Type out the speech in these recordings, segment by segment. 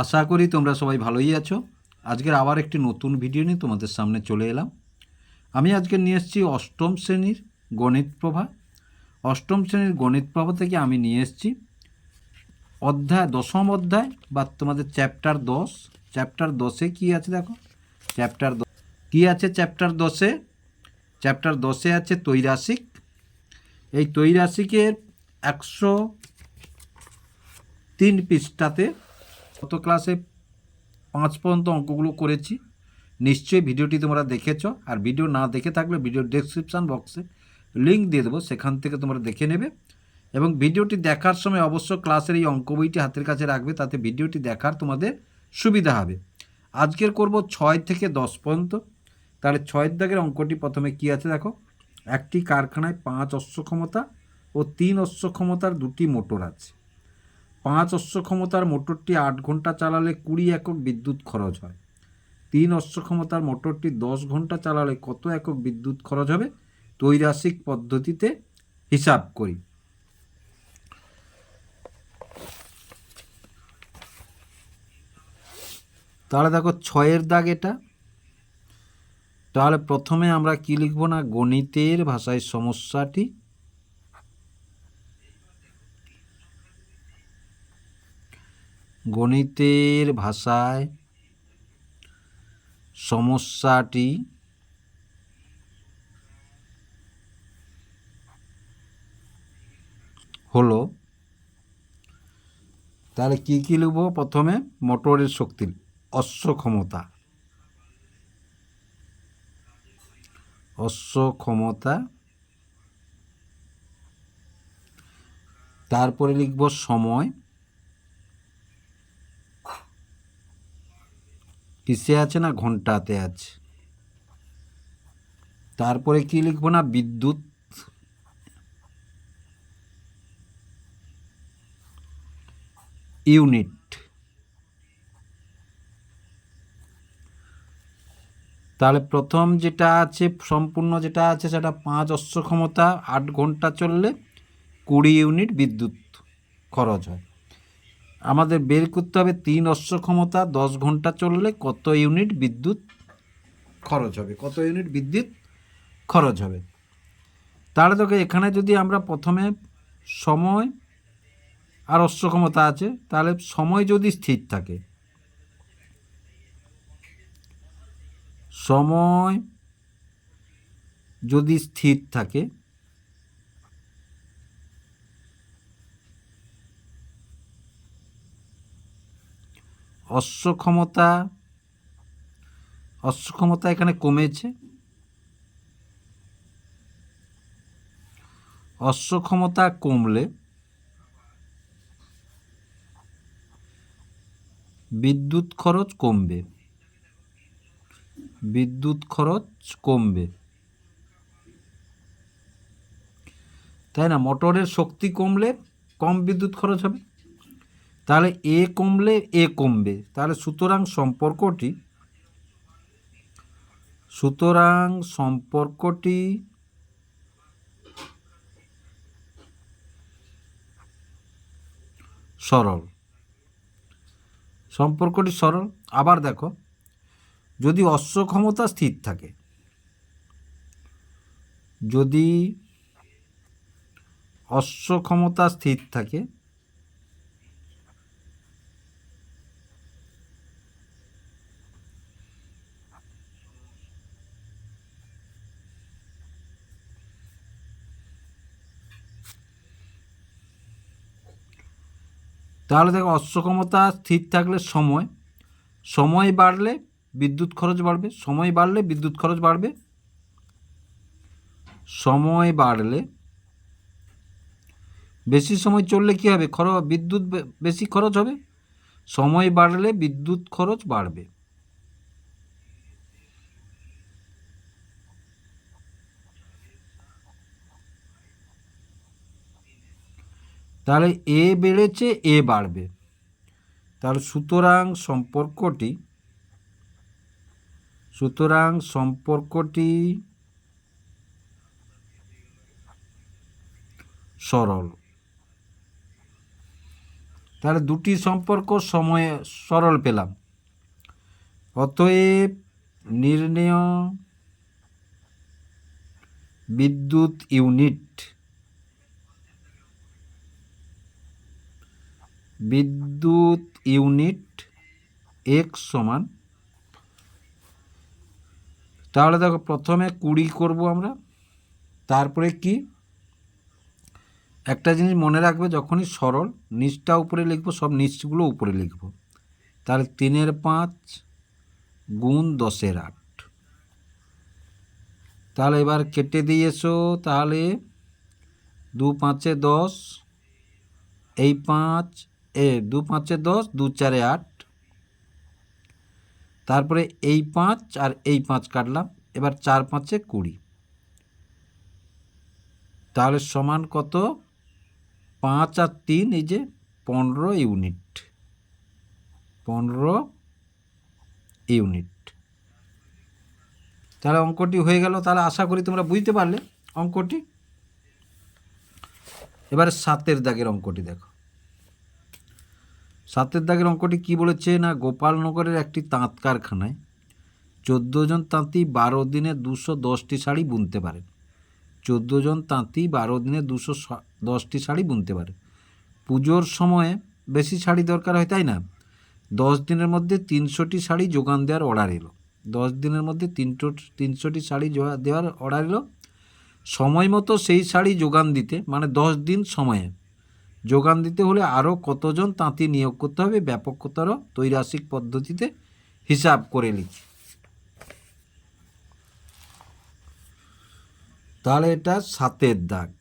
আশা করি তোমরা সবাই ভালোই আছো। আজকের আবার একটি নতুন ভিডিও নিয়ে তোমাদের সামনে চলে এলাম। আমি আজকে নিয়ে এসেছি অষ্টম শ্রেণীর গণিত প্রভা। অষ্টম শ্রেণীর গণিত প্রভা থেকে আমি নিয়ে এসেছি দশম অধ্যায় বা তোমাদের চ্যাপ্টার 10। চ্যাপ্টার 10-এ কী আছে দেখো। কী আছে চ্যাপ্টার 10-এ? চ্যাপ্টার 10-এ আছে ত্রৈরাশিক। এই ত্রৈরাশিকের 103 পৃষ্ঠাতে গত ক্লাসে 5 পর্যন্ত অঙ্কগুলো করেছি। নিশ্চয়ই ভিডিওটি তোমরা দেখেছো, আর ভিডিও না দেখে থাকলে ভিডিওর ডেসক্রিপশান বক্সে লিঙ্ক দিয়ে দেবো, সেখান থেকে তোমরা দেখে নেবে। এবং ভিডিওটি দেখার সময় অবশ্য ক্লাসের এই অঙ্ক বইটি হাতের কাছে রাখবে, তাতে ভিডিওটি দেখার তোমাদের সুবিধা হবে। আজকের করব 6 থেকে 10 পর্যন্ত। তাহলে 6 দাগের অঙ্কটি প্রথমে কি আছে দেখো। একটি কারখানায় 5 অশ্ব ক্ষমতা ও 3 অশ্ব ক্ষমতার দুটি মোটর আছে। 5 অশ্ব ক্ষমতার মোটরটি 8 ঘন্টা চালালে 20 একক বিদ্যুৎ খরচ হয়। 3 অশ্ব ক্ষমতার মোটরটি 10 ঘন্টা চালালে কত একক বিদ্যুৎ খরচ হবে? ত্রৈরাশিক পদ্ধতিতে হিসাব করি। তাহলে দেখো 6-এর দাগ এটা। তাহলে প্রথমে আমরা কি লিখব না, গণিতের ভাষায় সমস্যাটি। গণিতের ভাষায় সমস্যাটি হলো, তাহলে কি কি লিখব? প্রথমে মোটরের শক্তি, অশ্ব ক্ষমতা। অশ্ব ক্ষমতা, তারপরে লিখব সময়। কিসে আছে না, ঘন্টাতে আছে। তারপরে কি লিখব না, বিদ্যুৎ ইউনিট। তাহলে প্রথম যেটা আছে, সম্পূর্ণ যেটা আছে, সেটা 5 অশ্ব ক্ষমতা 8 ঘন্টা চললে 20 ইউনিট বিদ্যুৎ খরচ হয়। আমাদের বের করতে হবে 3 অশ্ব ক্ষমতা 10 ঘন্টা চললে কত ইউনিট বিদ্যুৎ খরচ হবে, কত ইউনিট বিদ্যুৎ খরচ হবে। তাহলে তোকে এখানে যদি আমরা প্রথমে সময় আর অশ্ব ক্ষমতা আছে, তাহলে সময় যদি স্থির থাকে, সময় যদি স্থির থাকে, অশ্ব ক্ষমতা এখানে কমেছে। অশ্ব ক্ষমতা কমলে বিদ্যুৎ খরচ কমবে, বিদ্যুৎ খরচ কমবে, তাই না? মোটরের শক্তি কমলে কম বিদ্যুৎ খরচ হবে, তাহলে এ কমলে এ কমবে। তাহলে সুতরাং সম্পর্কটি সরল। সম্পর্কটি সরল। আবার দেখো, যদি অশ্ব ক্ষমতা স্থির থাকে, যদি অশ্ব ক্ষমতা স্থির থাকে, তাহলে দেখো অশ্ব ক্ষমতা স্থির থাকলে সময় বাড়লে বিদ্যুৎ খরচ বাড়বে। সময় বাড়লে বিদ্যুৎ খরচ বাড়বে। সময় বাড়লে বেশি সময় চললে কী হবে, বিদ্যুৎ বেশি খরচ হবে। সময় বাড়লে বিদ্যুৎ খরচ বাড়বে। তাহলে এ বেড়েছে, এ বাড়বে। তাহলে সুতরাং সম্পর্কটি সরল। তাহলে দুটি সম্পর্ক সময়ে সরল পেলাম। অতএব নির্ণেয় বিদ্যুৎ ইউনিট x সমান, তাহলে দেখো প্রথমে 20 করব আমরা, তারপরে কি একটা জিনিস মনে রাখবে, যখনই সরল নিচটা উপরে লিখবো, সব নিচগুলো উপরে লিখবো। তাহলে 3/5 গুণ 10/8। তাহলে এবার কেটে দিয়ে এসো, তাহলে 2 5 10, এই 5 2 5 10, 2 4 8, তারপরে এই 5 আর এই 5 কাটলাম, এবার 4 5 20, তাহলে সমান কত? 5 আর 3, এই যে 15 ইউনিট। 15 ইউনিট। তাহলে অঙ্কটি হয়ে গেল। তাহলে আশা করি তোমরা বুঝতে পারলে অঙ্কটি। এবারে 7 দাগের অঙ্কটি দেখো। 7 দাগের অঙ্কটি কি বলেছে না, গোপালনগরের একটি তাঁত কারখানায় 14 জন তাঁতি 12 দিনে 210টি শাড়ি বুনতে পারেন। 14 জন তাঁতি 12 দিনে 210টি শাড়ি বুনতে পারে। পুজোর সময়ে বেশি শাড়ি দরকার হয়, তাই না? 10 দিনের মধ্যে 300টি শাড়ি যোগান দেওয়ার অর্ডার এলো। 10 দিনের মধ্যে 300টি শাড়ি দেওয়ার অর্ডার এলো। সময় মতো সেই শাড়ি যোগান দিতে, মানে 10 দিন সময়ে যোগান দিতে হলে আরও কতজন তাঁতি নিয়োগ করতে হবে, ব্যাপকতর ত্রৈরাসিক পদ্ধতিতে হিসাব করে লিখি। তাহলে এটা 7 দাগ।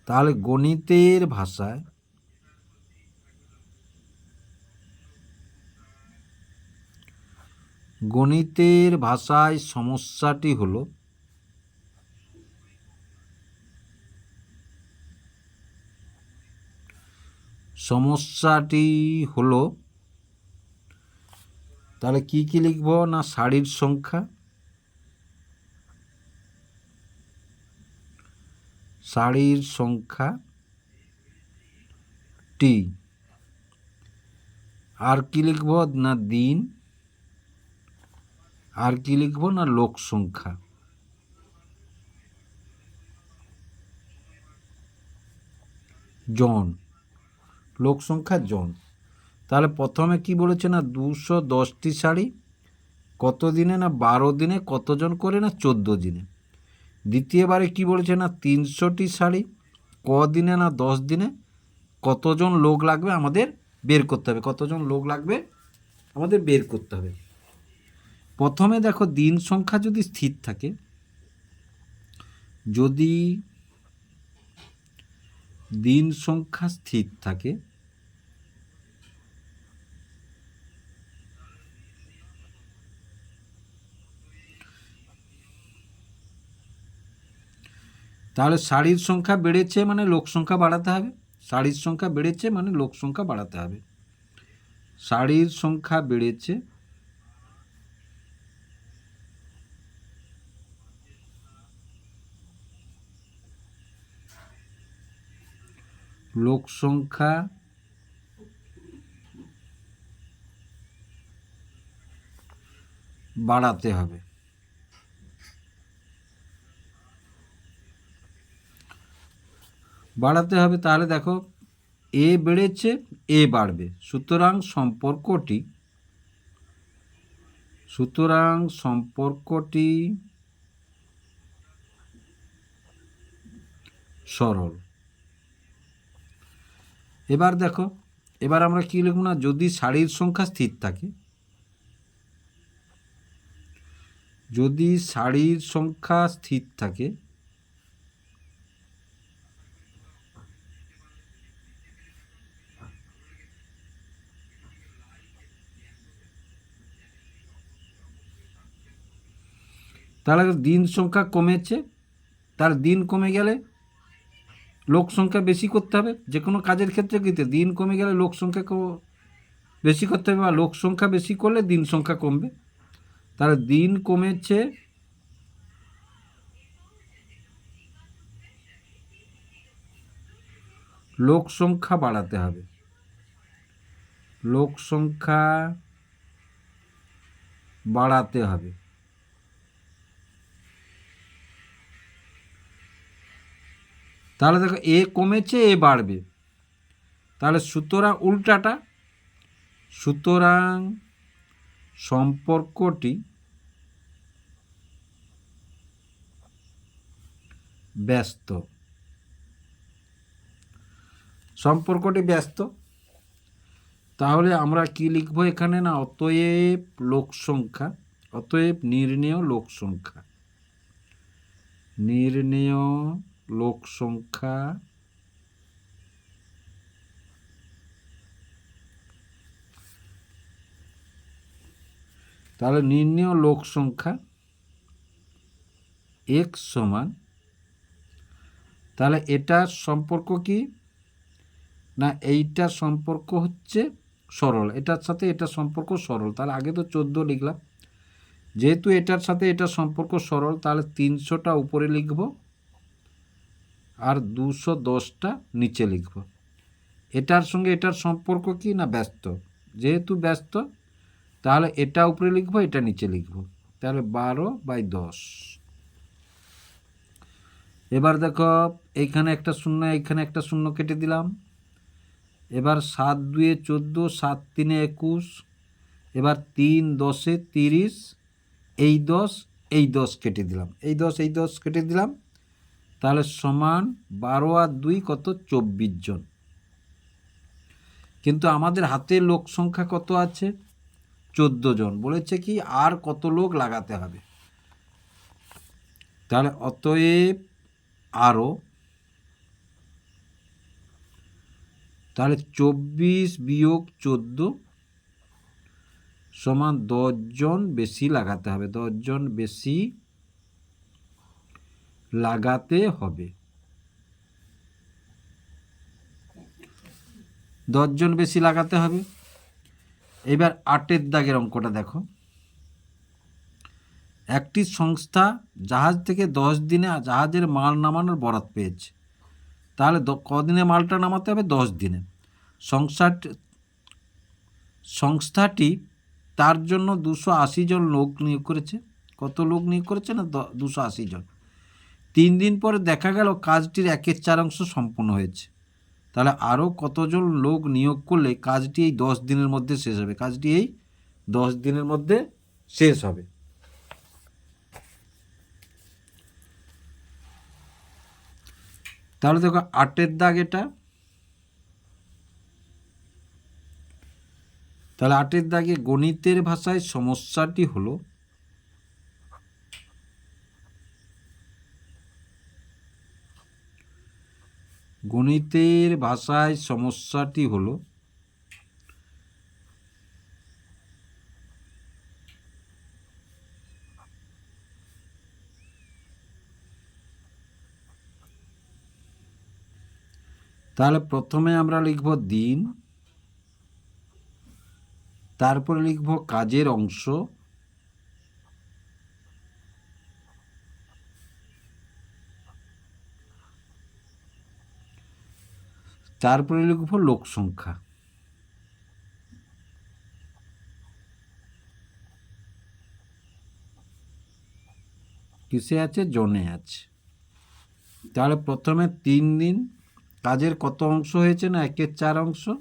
তাহলে গণিতের ভাষায় সমস্যাটি হলো তাহলে কি কি লিখব না, শাড়ির সংখ্যা, টি, আর কি লিখব না দিন, আর কি লিখব না লোক সংখ্যা, জন, লোক সংখ্যা জন। তাহলে প্রথমে কি বলেছে না 210টি শাড়ি কত দিনে না 12 দিনে, কতজন করে না 14 দিনে। দ্বিতীয়বারে কি বলেছে না 300টি শাড়ি দিনে না 10 দিনে, কতজন লোক লাগবে আমাদের বের করতে হবে, কতজন লোক লাগবে আমাদের বের করতে হবে। প্রথমে দেখো দিন সংখ্যা যদি স্থির থাকে, যদি দিন সংখ্যা স্থির থাকে তাহলে শাড়ির সংখ্যা বেড়েছে মানে লোক সংখ্যা বাড়াতে হবে। শাড়ির সংখ্যা বেড়েছে মানে লোক সংখ্যা বাড়াতে হবে। শাড়ির সংখ্যা বেড়েছে লোক সংখ্যা বাড়াতে হবে। তাহলে দেখো এ বেড়েছে, এ বাড়বে, সুতরাং সম্পর্কটি সরল। এবার দেখো, এবার আমরা কি লিখব না, যদি শাড়ির সংখ্যা স্থির থাকে, তাহলে দিন সংখ্যা কমেছে, তার দিন কমে গেলে লোক সংখ্যা বেশি করতে হবে। যে কোনো কাজের ক্ষেত্রে কিন্তু দিন কমে গেলে লোক সংখ্যা বেশি করতে হবে, বা লোক সংখ্যা বেশি করলে দিন সংখ্যা কমবে। তাহলে দিন কমেছে, লোক সংখ্যা বাড়াতে হবে, লোক সংখ্যা বাড়াতে হবে। তাহলে দেখো এ কমেছে এ বাড়বে, তাহলে সুতরাং উল্টাটা, সুতরাং সম্পর্কটি ব্যস্ত, সম্পর্কটি ব্যস্ত। তাহলে আমরা কি লিখব এখানে না, অতএব লোক সংখ্যা, অতএব নির্ণেয় লোক সংখ্যা, নির্ণেয় লোক সংখ্যা তাহলে নির্ণেয় লোক সংখ্যা x সমান, তাহলে এটার সম্পর্ক কি না, এইটার সম্পর্ক হচ্ছে সরল, এটার সাথে এটার সম্পর্ক সরল। তাহলে আগে তো 14 লিখলাম, যেহেতু এটার সাথে এটার সম্পর্ক সরল, তাহলে 300টা উপরে লিখব আর 210টা নিচে লিখব। এটার সঙ্গে এটার সম্পর্ক কি না, ব্যস্ত, যেহেতু ব্যস্ত তাহলে এটা উপরে লিখব এটা নিচে লিখব, তাহলে 12/10। এবার দেখো এইখানে একটা শূন্য, এইখানে একটা শূন্য কেটে দিলাম। এবার 7 2 14, 7 3 21, এবার 3 10 30, এই 10 এই 10 কেটে দিলাম, এই 10 এই 10 কেটে দিলাম, তাহলে সমান 12 আর 2 কত, 24 জন। কিন্তু আমাদের হাতে লোক সংখ্যা কত আছে, 14 জন। বলেছে কি আর কত লোক লাগাতে হবে, তাহলে অতএব আরও, তাহলে 24 বিয়োগ 14 সমান 10 জন বেশি লাগাতে হবে, 10 জন বেশি লাগাতে হবে, 10 জন বেশি লাগাতে হবে। এবার 8 দাগের অঙ্কটা দেখো, একটি সংস্থা জাহাজ থেকে 10 দিনে জাহাজের মাল নামানোর বরাত পেয়েছে, তাহলে কদিনে মালটা নামাতে হবে, 10 দিনে। সংস্থাটি তার জন্য 280 জন লোক নিয়োগ করেছে। কত লোক নিয়োগ করেছে না, 280 জন। 3 দিন পরে দেখা গেল কাজটির 1/4 সম্পূর্ণ হয়েছে, তাহলে আরও কতজন লোক নিয়োগ করলে কাজটি এই 10 দিনের মধ্যে শেষ হবে, কাজটি এই 10 দিনের মধ্যে শেষ হবে। তাহলে দেখো 8 দাগ এটা, তাহলে 8 দাগে গণিতের ভাষায় সমস্যাটি হলো, গণিতের ভাষায় সমস্যাটি হলো তাহলে প্রথমে আমরা লিখব দিন, তারপরে লিখব কাজের অংশ, তারপরে লিখব লোক সংখ্যা। কিসে আছে, জনে আছে। তাহলে প্রথমে 3 দিন কাজের কত অংশ হয়েছে না, 1/4।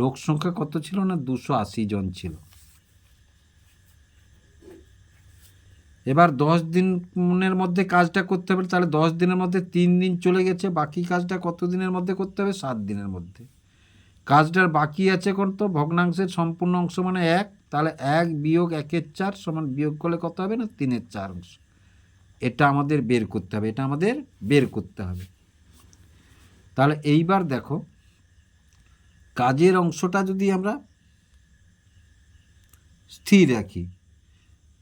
লোক সংখ্যা কত ছিল না, 280 জন ছিল। এবার 10 দিনের মধ্যে কাজটা করতে হবে, তাহলে 10 দিনের মধ্যে 3 দিন চলে গেছে, বাকি কাজটা কত দিনের মধ্যে করতে হবে, 7 দিনের মধ্যে। কাজটার বাকি আছে কত, ভগ্নাংশের সম্পূর্ণ অংশ মানে 1, তাহলে 1 বিয়োগ 1/4 সমান, বিয়োগ করলে কত হবে না, 3/4। এটা আমাদের বের করতে হবে, এটা আমাদের বের করতে হবে। তাহলে এইবার দেখো কাজের অংশটা যদি আমরা স্থির রাখি,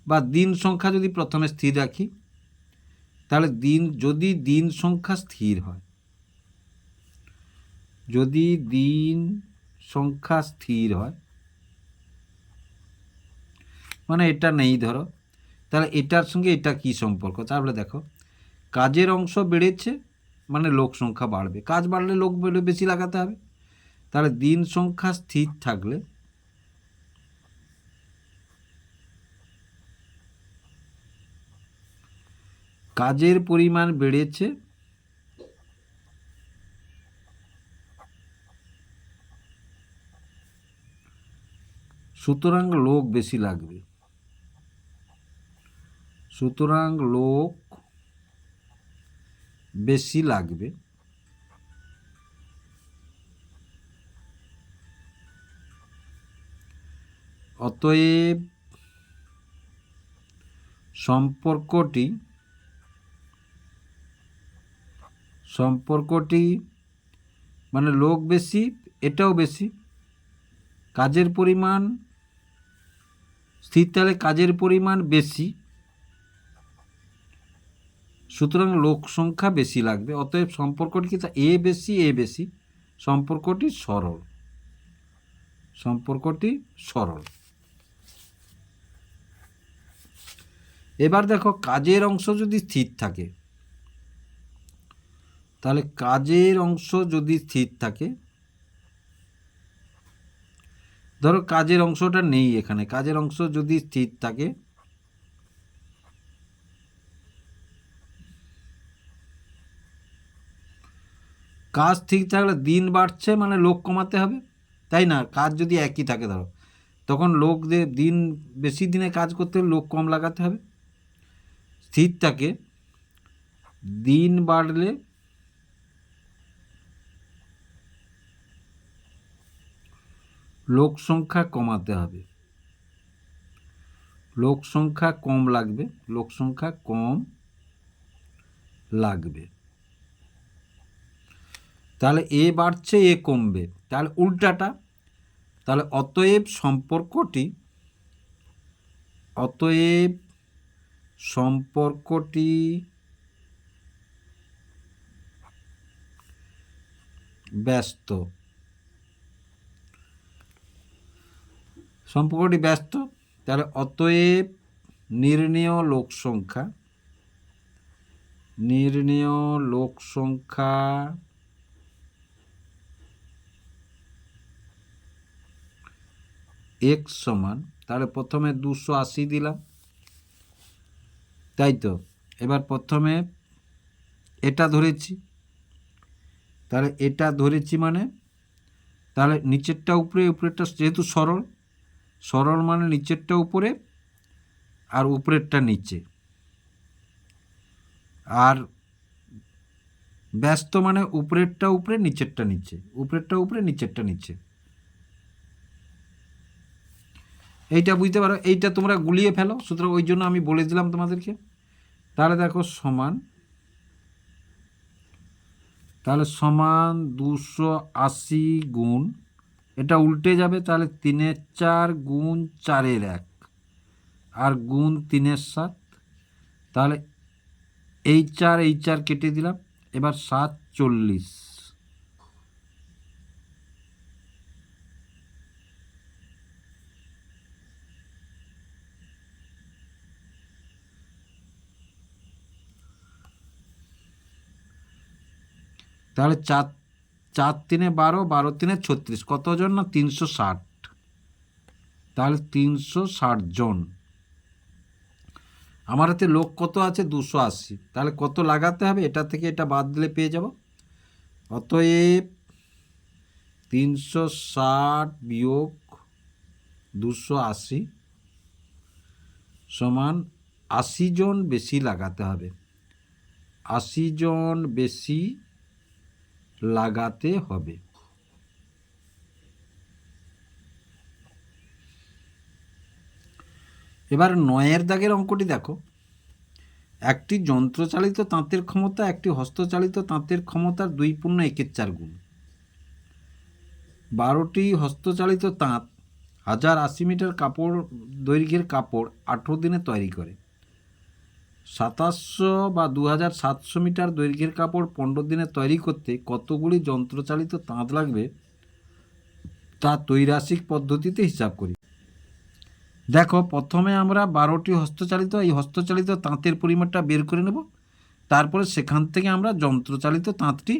বা দিন সংখ্যা যদি প্রথমে স্থির রাখি, তাহলে যদি দিন সংখ্যা স্থির হয়, যদি দিন সংখ্যা স্থির হয় মানে এটা নেই ধরো, তাহলে এটার সঙ্গে এটা কি সম্পর্ক, তাহলে দেখো কাজের অংশ বেড়েছে মানে লোক সংখ্যা বাড়বে, কাজ বাড়লে লোক বেশি লাগাতে হবে। তাহলে দিন সংখ্যা স্থির থাকলে কাজের পরিমাণ বেড়েছে, সুতরাং লোক বেশি লাগবে, সুতরাং লোক বেশি লাগবে। অতএব সম্পর্কটি মানে লোক বেশি, এটাও বেশি, কাজের পরিমাণ স্থির তাহলে কাজের পরিমাণ বেশি, সুতরাং লোক সংখ্যা বেশি লাগবে। অতএব সম্পর্কটি কি, এ বেশি, সম্পর্কটি সরল। এবার দেখো কাজের অংশ যদি স্থির থাকে, তাহলে কাজের অংশ যদি স্থির থাকে, ধরো কাজের অংশটা নেই এখানে, কাজের অংশ যদি স্থির থাকে কাজ ঠিক থাকলে দিন বাড়ছে মানে লোক কমাতে হবে, তাই না? কাজ যদি একই থাকে ধরো, তখন লোকদের দিন বেশি দিনে কাজ করতে হলে লোক কম লাগাতে হবে। স্থির থাকে দিন বাড়লে লোক সংখ্যা কমাতে হবে, লোক সংখ্যা কম লাগবে। তাহলে এ বাড়ছে এ কমবে, তাহলে উল্টাটা। তাহলে অতএব সম্পর্কটি ব্যস্ত, তাহলে অতএব নির্ণেয় লোক সংখ্যা x সমান, তাহলে প্রথমে 280 দিলাম, তাই তো? এবার প্রথমে এটা ধরেছি, তাহলে এটা ধরেছি মানে তাহলে নিচেরটা উপরে, উপরেরটা যেহেতু সরল মানে নিচেরটা উপরে আর উপরেরটা নিচে, আর ব্যস্ত মানে উপরেরটা উপরে নিচেরটা নিচে, উপরেরটা উপরে নিচেরটা নিচে। এইটা বুঝতে পারো, এইটা তোমরা গুলিয়ে ফেলো, সুতরাং ওই জন্য আমি বলে দিলাম তোমাদেরকে। তাহলে দেখো সমান 280 গুণ, এটা উল্টে যাবে, তাহলে 3 4 গুণ 4 1 আর গুণ 3 7, তাহলে এই 4 কেটে দিলাম, এবার 7 40, তাহলে 4 4 3 12, 12 3 36, কতজন না 360, তাহলে 360 জন। আমার হাতে লোক কত আছে 280, তাহলে কত লাগাতে হবে, এটা থেকে এটা বাদ দিলে পেয়ে যাব। অতএব 360 বিয়োগ 280 সমান 80 জন বেশি লাগাতে হবে, 80 জন বেশি লাগাতে হবে। এবার 9 দাগের অঙ্কটি দেখো, একটি যন্ত্রচালিত তাঁতের ক্ষমতা একটি হস্তচালিত তাঁতের ক্ষমতার 2.1/4 গুণ। 12টি হস্তচালিত তাঁত 1080 মিটার কাপড় দৈর্ঘ্যের কাপড় 18 দিনে তৈরি করে। 2700 বা 2700 মিটার দৈর্ঘ্যের কাপড় 15 দিনে তৈরি করতে কতগুলি যন্ত্রচালিত তাঁত লাগবে তা ত্রৈরাসিক পদ্ধতিতে হিসাব করি। দেখো প্রথমে আমরা 12টি হস্তচালিত, এই হস্তচালিত তাঁতের পরিমাণটা বের করে নেব, তারপরে সেখান থেকে আমরা যন্ত্রচালিত তাঁতটি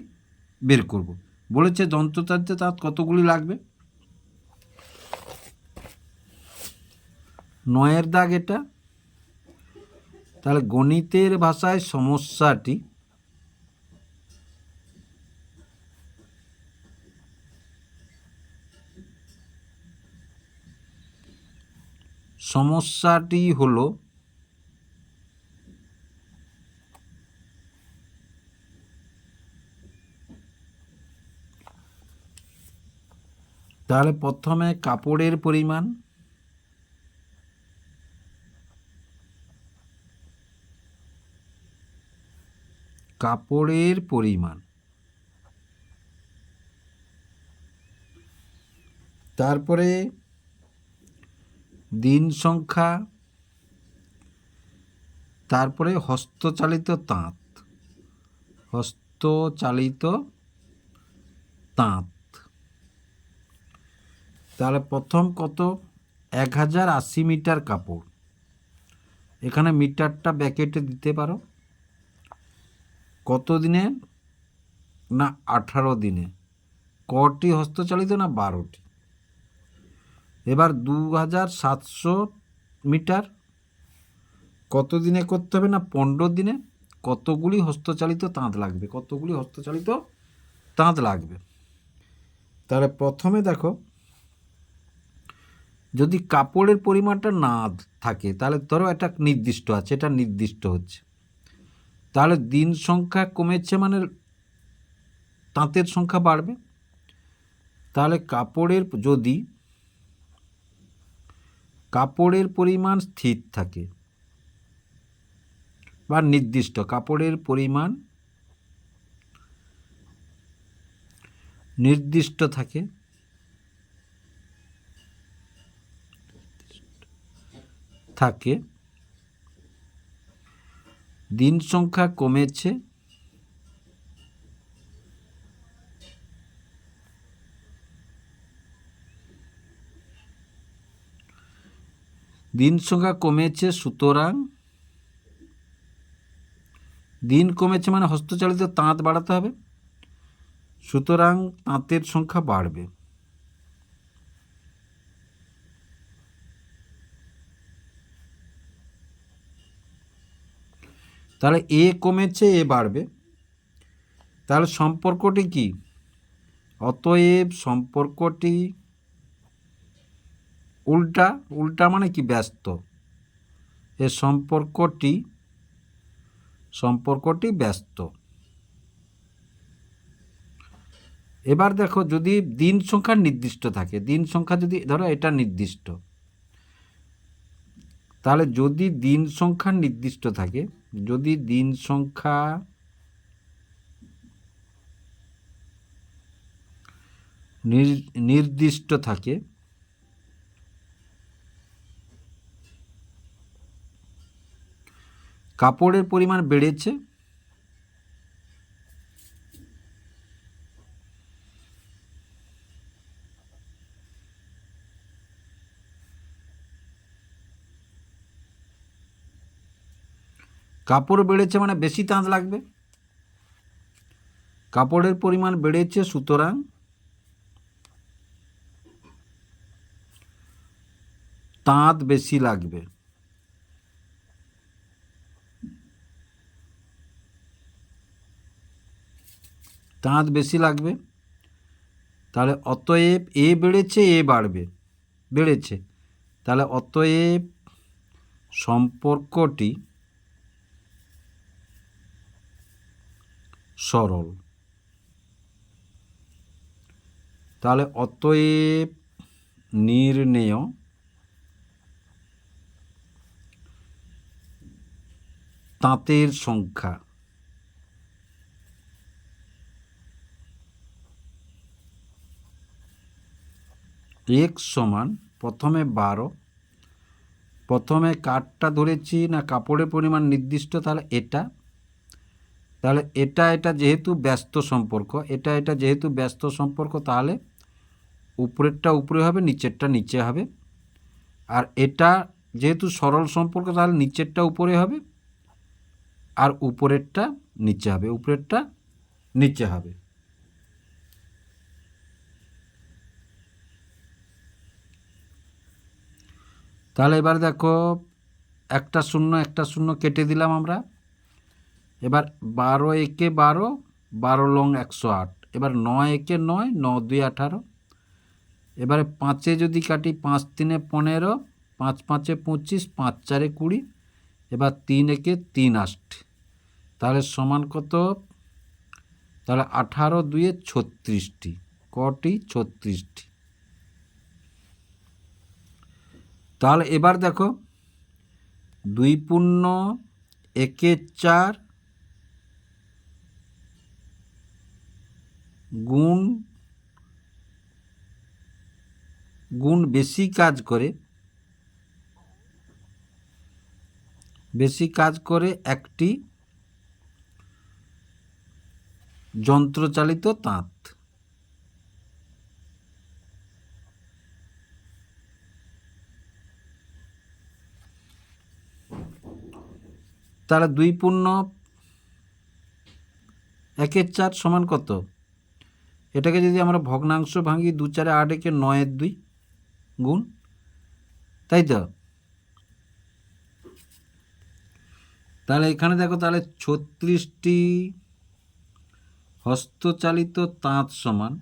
বের করব। বলেছে যন্ত্রচালিত তাঁত কতগুলি লাগবে। 9 দাগ এটা। তাহলে গণিতের ভাষায় সমস্যাটি হলো তাহলে প্রথমে কাপড়ের পরিমাণ, তারপরে দিন সংখ্যা, তারপরে হস্তচালিত তাঁত। তাহলে প্রথম কত, 1080 মিটার কাপড়। এখানে মিটারটা ব্র্যাকেটে দিতে পারো। কত দিনে, না 18 দিনে। কটি হস্তচালিত, না 12টি। এবার 2700 মিটার কত দিনে করতে হবে, না 15 দিনে। কতগুলি হস্তচালিত তাঁত লাগবে। তাহলে প্রথমে দেখো, যদি কাপড়ের পরিমাণটা না থাকে তাহলে ধরো একটা নির্দিষ্ট আছে, এটা নির্দিষ্ট হচ্ছে, তাহলে দিন সংখ্যা কমেছে মানে তাঁতের সংখ্যা বাড়বে। তাহলে যদি কাপড়ের পরিমাণ স্থির থাকে বা নির্দিষ্ট, কাপড়ের পরিমাণ নির্দিষ্ট থাকে, দিন সংখ্যা কমেছে, সুতরাং দিন কমেছে মানে হস্তচালিত তাঁত বাড়াতে হবে, সুতরাং তাঁতের সংখ্যা বাড়বে। তাহলে এ কমেছে, এ বাড়বে। তাহলে সম্পর্কটি কি? অতএব সম্পর্কটি উল্টা মানে কি, ব্যস্ত। এ সম্পর্কটি ব্যস্ত। এবার দেখো, যদি দিন সংখ্যা নির্দিষ্ট থাকে, দিন সংখ্যা যদি ধরো এটা নির্দিষ্ট, তাহলে যদি দিন সংখ্যা নির্দিষ্ট থাকে, যদি দিন সংখ্যা নির্দিষ্ট থাকে, কাপড়ের পরিমাণ বেড়েছে, কাপড় বেড়েছে মানে বেশি তাঁত লাগবে। কাপড়ের পরিমাণ বেড়েছে, সুতরাং তাঁত বেশি লাগবে। তাহলে অতএব এ বেড়েছে, এ বেড়েছে। তাহলে অতএব সম্পর্কটি সরল। তাহলে অতএব নির্ণেয় তাঁতের সংখ্যা x সমান, প্রথমে 12, প্রথমে কাঠটা ধরেছি না কাপড়ের পরিমাণ নির্দিষ্ট, তাহলে এটা যেহেতু ব্যস্ত সম্পর্ক, এটা যেহেতু ব্যস্ত সম্পর্ক, তাহলে উপরেরটা উপরে হবে, নিচেরটা নিচে হবে। আর এটা যেহেতু সরল সম্পর্ক, তাহলে নিচেরটা উপরে হবে আর উপরেরটা নিচে হবে, উপরেরটা নিচে হবে। তাহলে এবার দেখো একটা শূন্য একটা শূন্য কেটে দিলাম আমরা। এবার 12 একে 12, 12 লং 108। এবার 9 একে 9, 9 2 18। এবারে 5-এ যদি কাটি, 5 3-এ 15, 5 5-এ 25, 5 4-এ 20। এবার 3 একে 3 8। তাহলে সমান কত? তাহলে 18 2-এ 36টি। কটি? 36টি। তাহলে এবার দেখো 2 পূর্ণ একে 4 গুণ গুণ বেশি কাজ করে একটি যন্ত্রচালিত তাঁত। তাহলে 2 পূর্ণ একের 4 সমান কত? এটাকে যদি আমরা ভগ্নাংশ ভাঙি, 2 4-এ 8 একে 9-এর 2 গুণ, তাই তো? তাহলে এখানে দেখো, তাহলে 36টি হস্তচালিত তাঁত সমান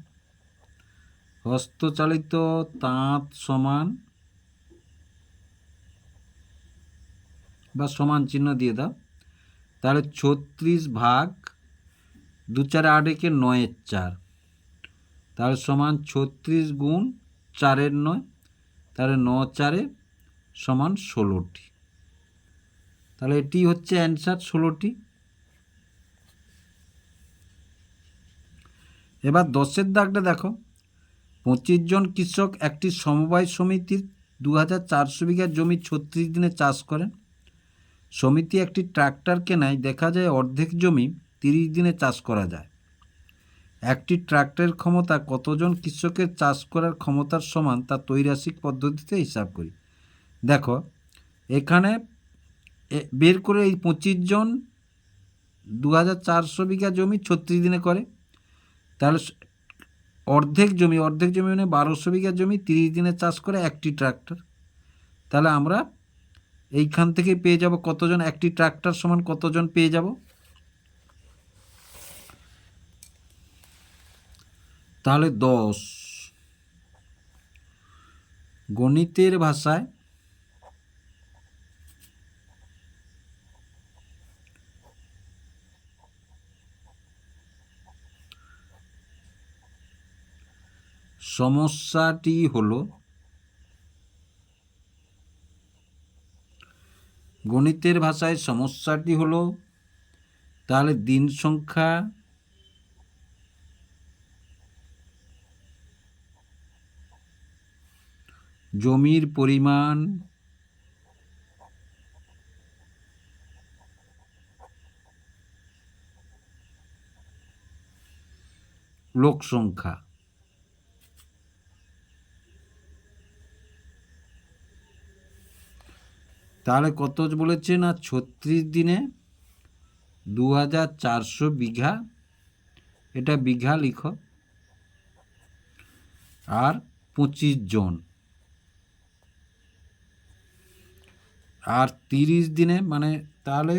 বা সমান চিহ্ন দিয়ে দাও। তাহলে 36 ভাগ 2 4-এ 8 একে 9-এর 4, তাহলে সমান 36 গুণ 4-এর 9, তাহলে 9 4-এ সমান 16টি। তাহলে এটি হচ্ছে অ্যান্সার, 16টি। এবার 10-এর দাগটা দেখো। 25 জন কৃষক একটি সমবায় সমিতির 2400 বিঘা জমি 36 দিনে চাষ করেন। সমিতি একটি ট্রাক্টর কেনায় দেখা যায় অর্ধেক জমি 30 দিনে চাষ করা যায়। একটি ট্রাক্টরের ক্ষমতা কতজন কৃষকের চাষ করার ক্ষমতার সমান, তা ত্রৈরাসিক পদ্ধতিতে হিসাব করি। দেখো এখানে বের করে, এই 25 জন 2400 বিঘা জমি 36 দিনে করে, তাহলে অর্ধেক জমি মানে 1200 বিঘা জমি 30 দিনে চাষ করে একটি ট্রাক্টর। তাহলে আমরা এইখান থেকে পেয়ে যাব কতজন, একটি ট্রাক্টর সমান কতজন পেয়ে যাব। তাহলে 10। গণিতের ভাষায় সমস্যাটি হলো, তাহলে দিন সংখ্যা জমির পরিমাণ লোক সংখ্যা। তাহলে কত বলেছে না, 36 দিনে 2400 বিঘা, এটা বিঘা লিখো, আর 25 জন, আর 30 দিনে, মানে তাহলে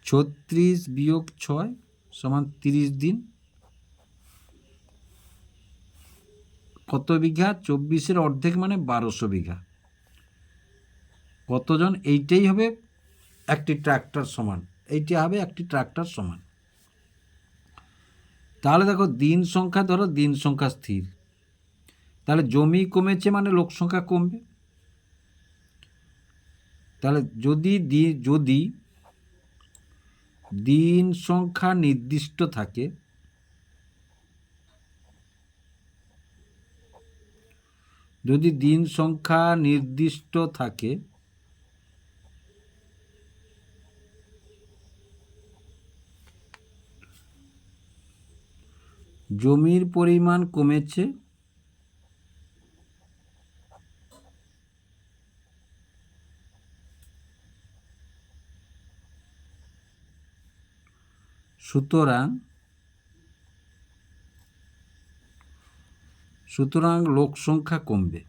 36 বিয়োগ 6 সমান 30 দিন। কত বিঘা? 24-এর অর্ধেক মানে 1200 বিঘা। কতজন? এইটাই হবে একটি ট্রাক্টর সমান, তাহলে দেখো দিন সংখ্যা, ধরো দিন সংখ্যা স্থির, তাহলে জমি কমেছে মানে লোক সংখ্যা কমবে। তাহলে যদি দিন সংখ্যা নির্দিষ্ট থাকে, জমির পরিমাণ কমেছে, সুতরাং লোক সংখ্যা কমবে।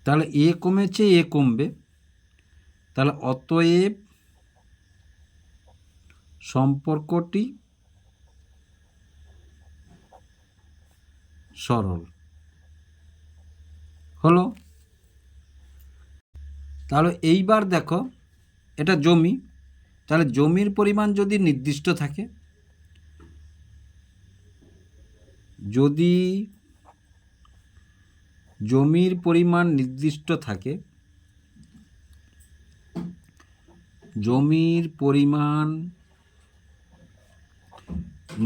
তাহলে এ কমেছে, এ কমবে, তাহলে অতএব সম্পর্কটি সরল হলো। তাহলে এইবার দেখো, এটা জমি, তাহলে জমির পরিমাণ যদি নির্দিষ্ট থাকে, যদি জমির পরিমাণ নির্দিষ্ট থাকে, জমির পরিমাণ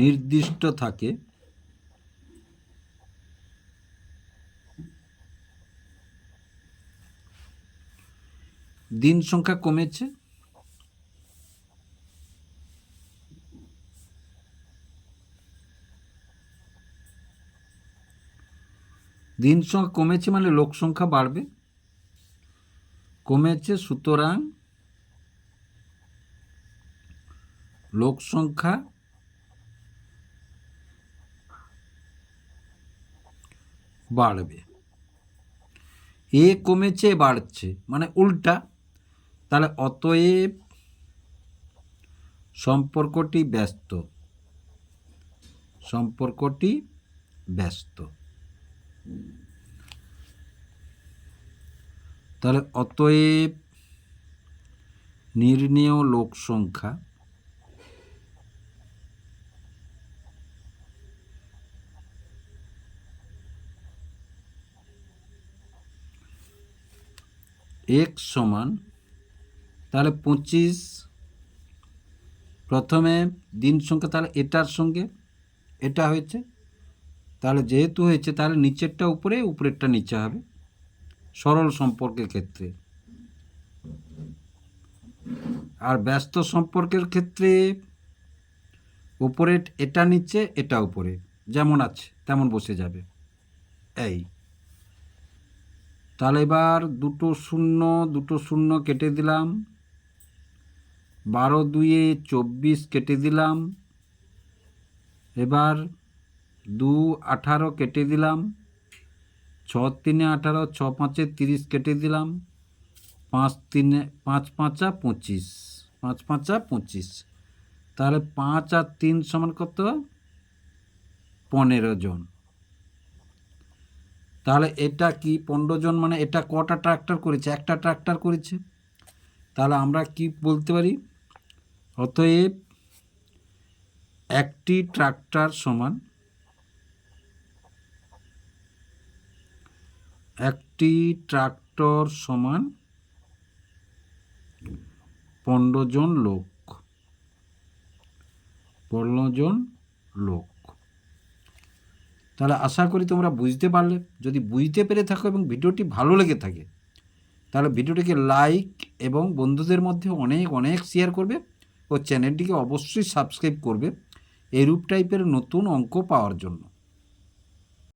নির্দিষ্ট থাকে, দিন সংখ্যা কমেছে, দিন সংখ্যা কমেছে মানে লোক সংখ্যা বাড়বে, কমেছে, সুতরাং লোক সংখ্যা বাড়বে। এ কমেছে, বাড়ছে, মানে উল্টা। তাহলে অতএব সম্পর্কটি ব্যস্ত, সম্পর্কটি ব্যস্ত। তাহলে অতএব নির্ণেয় লোক সংখ্যা x সমান, তাহলে 25, প্রথমে দিন সংখ্যা, তাহলে এটার সঙ্গে এটা হয়েছে, তাহলে যেহেতু হয়েছে তাহলে নিচেরটা উপরে, উপরেরটা নিচে হবে সরল সম্পর্কের ক্ষেত্রে। আর ব্যস্ত সম্পর্কের ক্ষেত্রে উপরে এটা নিচে, এটা উপরে, যেমন আছে তেমন বসে যাবে। এই তাহলে এবার দুটো শূন্য কেটে দিলাম, 12 2 24 কেটে দিলাম, এবার 2 18 কেটে দিলাম, 6 3 18, 6 5 30 কেটে দিলাম, 5 5 25, 5 5 25, তাহলে 5 আর 3 সমান কত? 15 জন। তাহলে এটা কি 15 জন, মানে এটা কটা ট্রাক্টর করেছে? একটা ট্রাক্টর করেছে। তাহলে আমরা কি বলতে পারি? অতএব একটি ট্রাক্টর সমান, একটি ট্রাক্টর সমান 15 জন লোক, 15 জন লোক। তাহলে আশা করি তোমরা বুঝতে পারলে। যদি বুঝতে পেরে থাকো এবং ভিডিওটি ভালো লেগে থাকে, তাহলে ভিডিওটিকে লাইক এবং বন্ধুদের মধ্যে অনেক অনেক শেয়ার করবে ও চ্যানেলটিকে অবশ্যই সাবস্ক্রাইব করবে এইরূপ টাইপের নতুন অঙ্ক পাওয়ার জন্য।